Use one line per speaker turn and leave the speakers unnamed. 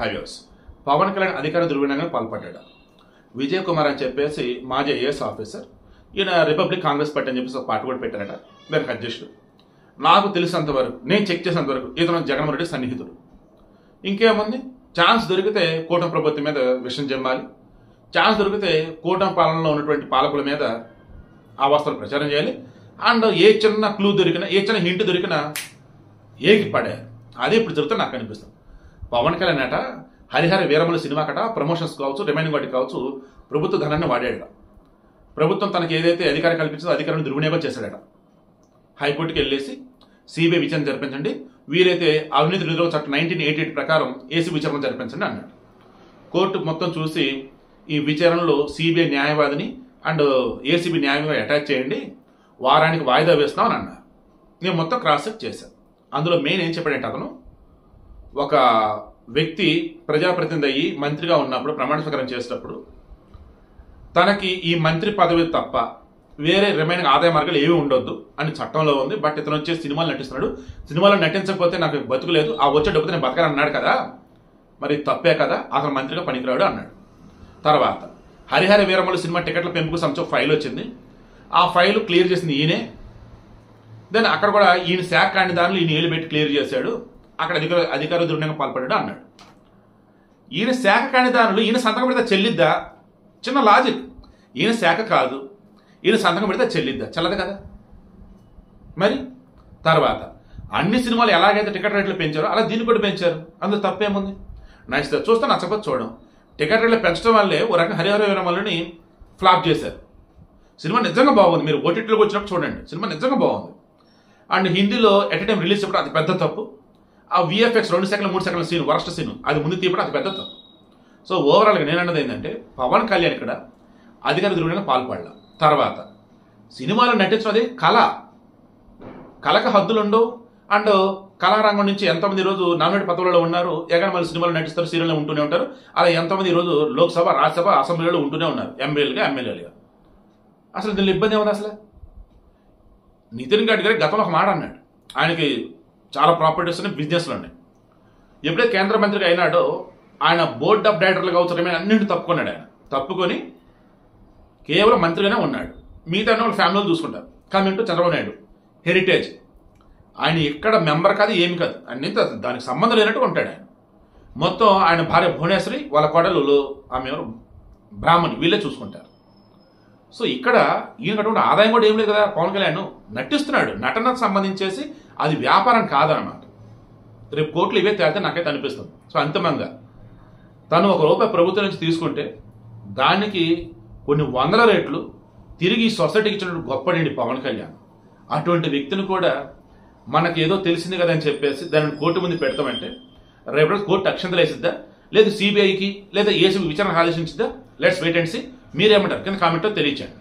Highways Pawan Kalyan అధికార దుర్వినియోగానికి పాల్పడ్డాడు. విజయ్ కుమార్ అని చెప్పేసి మాజీ ఐఏఎస్ ఆఫీసర్, ఈయన రిపబ్లిక్ కాంగ్రెస్ పార్టీ అని చెప్పేసి ఒక పార్టీ కూడా పెట్టారట. దానికి అధ్యక్షుడు. నాకు తెలిసినంత వరకు, నేను చెక్ చేసినంత వరకు ఇతను జగన్మోహన్ రెడ్డి సన్నిహితుడు. ఇంకేముంది, ఛాన్స్ దొరికితే కూటమి ప్రభుత్వం మీద విషయం జమ్మాలి, ఛాన్స్ దొరికితే కూటమి పాలనలో ఉన్నటువంటి పాలకుల మీద ఆ వాస్తవాలు ప్రచారం చేయాలి. అండ్ ఏ చిన్న క్లూ దొరికినా, ఏ చిన్న హింట్ దొరికినా ఏకి పడే. అదే ఇప్పుడు జరుగుతుంది నాకు అనిపిస్తుంది. పవన్ కళ్యాణ్ అట హరిహర వీరమల సినిమా కట ప్రమోషన్స్ కావచ్చు, రిమైనింగ్ వాటికి కావచ్చు, ప్రభుత్వ ధనాన్ని వాడాడట. ప్రభుత్వం తనకి ఏదైతే అధికారం కల్పించిందో అధికారాన్ని దుర్వినియోగం చేశాడట. హైకోర్టుకి వెళ్ళేసి సిబిఐ విచారణ జరిపించండి, వీరైతే అవినీతి నిరోధక చట్టం 1988 ప్రకారం ఏసీ విచారణ జరిపించండి అన్నాడు. కోర్టు మొత్తం చూసి ఈ విచారణలో సిబిఐ న్యాయవాదిని అండ్ ఏసీబీ న్యాయవాదిని అటాచ్ చేయండి, వారానికి వాయిదా వేస్తున్నాం అని అన్నారు. నేను మొత్తం క్రాస్ చెక్ చేశాను. అందులో మెయిన్ ఏం చెప్పాడంటే, అతను ఒక వ్యక్తి ప్రజాప్రతినిధి అయ్యి మంత్రిగా ఉన్నప్పుడు ప్రమాణ స్వీకారం చేసేటప్పుడు తనకి ఈ మంత్రి పదవి తప్ప వేరే రిమైనింగ్ ఆదాయ మార్గాలు ఏవి ఉండొద్దు అని చట్టంలో ఉంది. బట్ ఇతను వచ్చే సినిమాలు నటిస్తున్నాడు, సినిమాలో నటించకపోతే నాకు బతుకులేదు, ఆ వచ్చే డబ్బుతో నేను బతకాలన్నాడు కదా, మరి తప్పే కదా, అతను మంత్రిగా పనికిరాడు అన్నాడు. తర్వాత హరిహర వీరమల సినిమా టికెట్ల పెంపుకు సంబంధించి ఫైల్ వచ్చింది. ఆ ఫైల్ క్లియర్ చేసింది ఈయనే. దెన్ అక్కడ కూడా ఈయన శాఖ కాని దానిలో ఈయన ఏళ్ళు పెట్టి క్లియర్ చేశాడు, అక్కడ అధికార దుర్వినియోగం పాల్పడ్డాడు అన్నాడు. ఈయన శాఖ కాని దానిలో ఈయన సంతకం పెడితే చెల్లిద్దా? చిన్న లాజిక్. ఈయన శాఖ కాదు, ఈయన సంతకం పెడితే చెల్లిద్దా? చెల్లదు కదా. మరి తర్వాత అన్ని సినిమాలు ఎలాగైతే టికెట్ రేట్లు పెంచారో అలా దీన్ని కూడా పెంచారు, అందులో తప్పేముంది? నచ్చితే చూస్తే నచ్చకపోతే చూడడం. టికెట్ రేట్లు పెంచడం వల్లే ఓ రకంగా హరిహర వీరమలని ఫ్లాప్ చేశారు. సినిమా నిజంగా బాగుంది, మీరు ఓటీటీలోకి వచ్చినప్పుడు చూడండి, సినిమా నిజంగా బాగుంది. అండ్ హిందీలో ఎట్ ఎ టైం రిలీజ్ చేయడం అది పెద్ద తప్పు. ఆ విఎఫ్ఎక్స్ 2 సెకండ్ల 3 సెకండ్ల సీన్, వరస్ట్ సీన్, అది ముందు తీయడం అది పెద్ద తప్పు. సో ఓవరాల్గా నేను అన్నది ఏంటంటే, పవన్ కళ్యాణ్ ఇక్కడ అధికార దుర్వినియోగం పాల్పడాల. తర్వాత సినిమాలో నటించడం అది కళకు హద్దులు ఉండవు. అండ్ కళారంగం నుంచి ఎంతమంది ఈరోజు నామినేట్ పదవులలో ఉన్నారు, మళ్ళీ సినిమాలో నటిస్తారు, సీరియల్లో ఉంటూనే ఉంటారు. అలా ఎంతమంది ఈరోజు లోక్సభ, రాజ్యసభ, అసెంబ్లీలో ఉంటూనే ఉన్నారు, ఎంపీలుగా, ఎమ్మెల్యేలుగా. అసలు దీనిలో ఇబ్బంది ఏముంది? అసలు నితిన్ గడ్కరీ గతంలో ఒక మాట అన్నాడు, ఆయనకి చాలా ప్రాపర్టీస్ ఉన్నాయి, బిజినెస్లు ఉన్నాయి. ఎప్పుడైతే కేంద్ర మంత్రిగా అయినాడో ఆయన బోర్డ్ ఆఫ్ డైరెక్టర్లుగా అవసరమే అన్నింటి తప్పుకున్నాడు. ఆయన తప్పుకొని కేవలం మంత్రిగానే ఉన్నాడు, మిగతా వాళ్ళ ఫ్యామిలీలు చూసుకుంటారు. Coming to Chandrababu Naidu heritage, ఆయన ఎక్కడ మెంబర్ కాదు, ఏమి కాదు, అన్ని దానికి సంబంధం లేనట్టు ఉంటాడు ఆయన. మొత్తం ఆయన భార్య భువనేశ్వరి, వాళ్ళ కోడలు ఆమె ఎవరు బ్రాహ్మణి, వీళ్ళే చూసుకుంటారు. సో ఇక్కడ ఈయనటువంటి ఆదాయం కూడా ఏం లేదు కదా. పవన్ కళ్యాణ్ నటిస్తున్నాడు, నటనకు సంబంధించేసి అది వ్యాపారం కాదనమాట. రేపు కోర్టులు ఇవే తేలితే నాకైతే అనిపిస్తుంది. సో అంతిమంగా తను ₹1 ప్రభుత్వం నుంచి తీసుకుంటే దానికి కొన్ని వందల రేట్లు తిరిగి సొసైటీకి ఇచ్చినట్టు గొప్పడండి పవన్ కళ్యాణ్. అటువంటి వ్యక్తిని కూడా మనకి ఏదో తెలిసింది కదా అని చెప్పేసి దానిని కోర్టు ముందు పెడతామంటే రేపు కోర్టు అక్షంతలు వేసిద్దా, లేదు సిబిఐకి లేదా ఏసీబీ విచారణ ఆదేశించిద్దా? Let's wait and see. మీరేమంటారు కింద కామెంట్లో తెలియచేయండి.